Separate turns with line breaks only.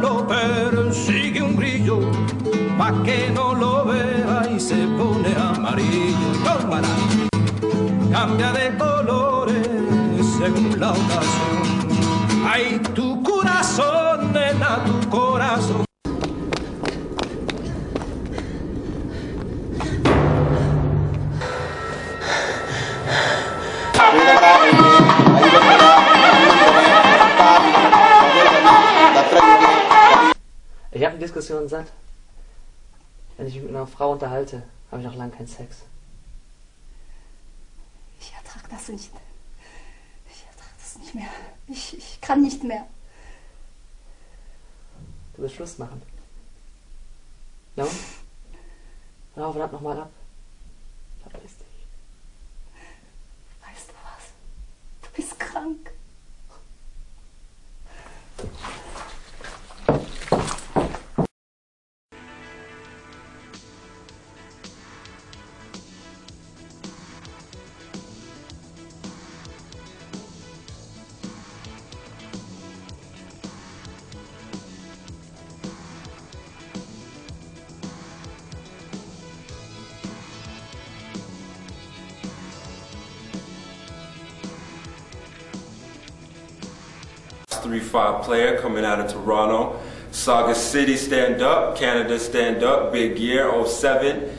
lo persigue un grillo, pa' que no lo vea y se pone amarillo. Tómala, cambia de colores según la ocasión. Ay, tu corazón, nena, tu corazón.
Ich habe die Diskussion satt. Wenn ich mich mit einer Frau unterhalte, habe ich noch lange keinen Sex.
Ich ertrage das nicht. Ich ertrage das nicht mehr. Ich kann nicht mehr.
Du willst Schluss machen. Ja? Dann hau verdammt nochmal ab. Verpiss dich.
Weißt du was? Du bist krank.
.35 player coming out of Toronto. Saugus City stand up, Canada stand up, big year, 07.